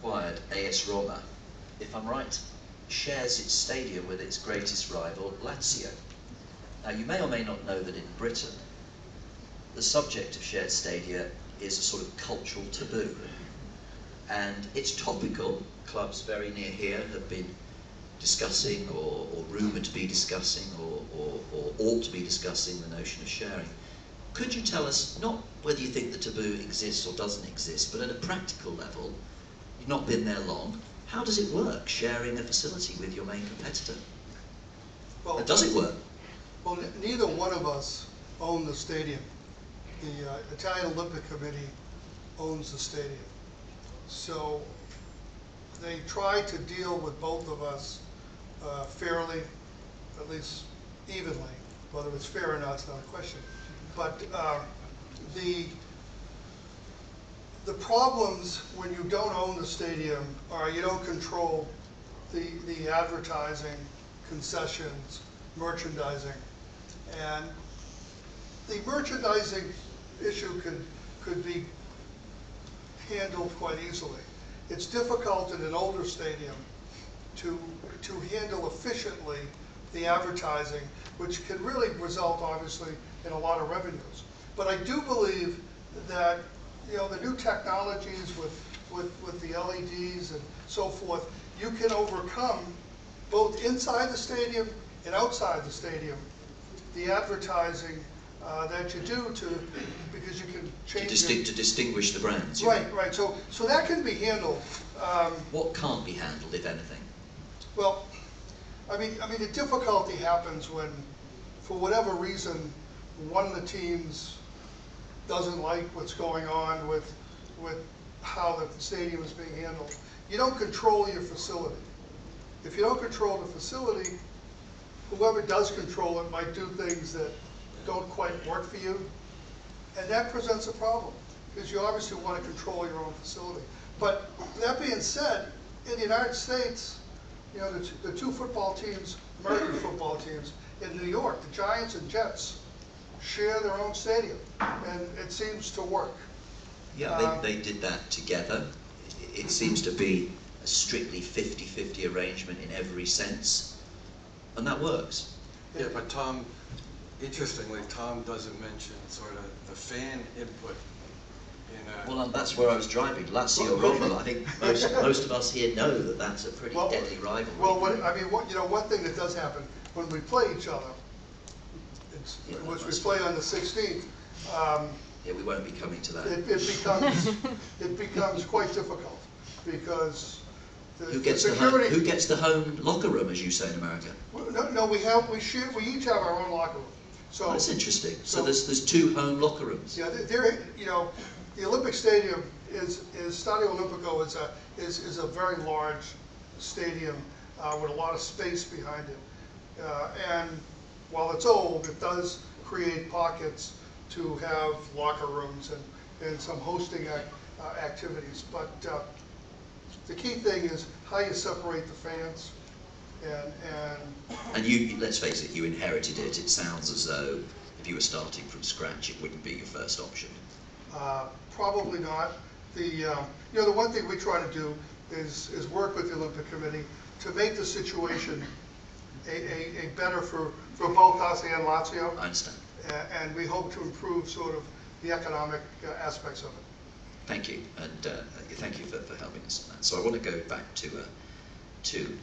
acquired AS Roma, if I'm right, shares its stadium with its greatest rival, Lazio. Now, you may or may not know that in Britain, the subject of shared stadia is a sort of cultural taboo. And it's topical. Clubs very near here have been discussing, or rumoured to be discussing, or ought to be discussing the notion of sharing. Could you tell us, not whether you think the taboo exists or doesn't exist, but at a practical level, you've not been there long, how does it work, sharing a facility with your main competitor? Well, does it work? Well, neither one of us own the stadium. The Italian Olympic Committee owns the stadium. So they try to deal with both of us fairly, at least evenly. Whether it's fair or not is not a question. But the problems when you don't own the stadium are you don't control the advertising, concessions, merchandising. And the merchandising issue could be handled quite easily. It's difficult in an older stadium to handle efficiently the advertising, which can really result, obviously, in a lot of revenues. But I do believe that, you know, the new technologies with the LEDs and so forth, you can overcome both inside the stadium and outside the stadium the advertising that you do because you can change to distinguish the brands. Right, right. So that can be handled. What can't be handled, if anything? Well, I mean, the difficulty happens when, for whatever reason, one of the teams doesn't like what's going on with how the stadium is being handled. You don't control your facility. If you don't control the facility, whoever does control it might do things that don't quite work for you, and that presents a problem because you obviously want to control your own facility. But that being said, in the United States, you know, the two football teams, American football teams in New York, the Giants and Jets, share their own stadium, and it seems to work. Yeah, they did that together. It seems to be a strictly 50-50 arrangement in every sense, and that works. Yeah, but Tom, interestingly, Tom doesn't mention sort of the fan input. Well, that's where I was driving. Lazio Roma. I think most of us here know that that's a pretty deadly rivalry. Well, one thing that does happen when we play each other, which we play on the 16th. Yeah, we won't be coming to that. It becomes quite difficult because who gets the home locker room, as you say in America? No, we each have our own locker room. So that's interesting. So there's two home locker rooms. Yeah, you know, the Olympic Stadium Stadio Olimpico is a very large stadium with a lot of space behind it, and while it's old, it does create pockets to have locker rooms and some hosting activities. But the key thing is how you separate the fans. And you, let's face it, you inherited it. It sounds as though if you were starting from scratch, it wouldn't be your first option. Probably not. You know, the one thing we try to do is work with the Olympic Committee to make the situation a better for both us and Lazio. I understand. And we hope to improve sort of the economic aspects of it. Thank you, and thank you for helping us on that. So I want to go back to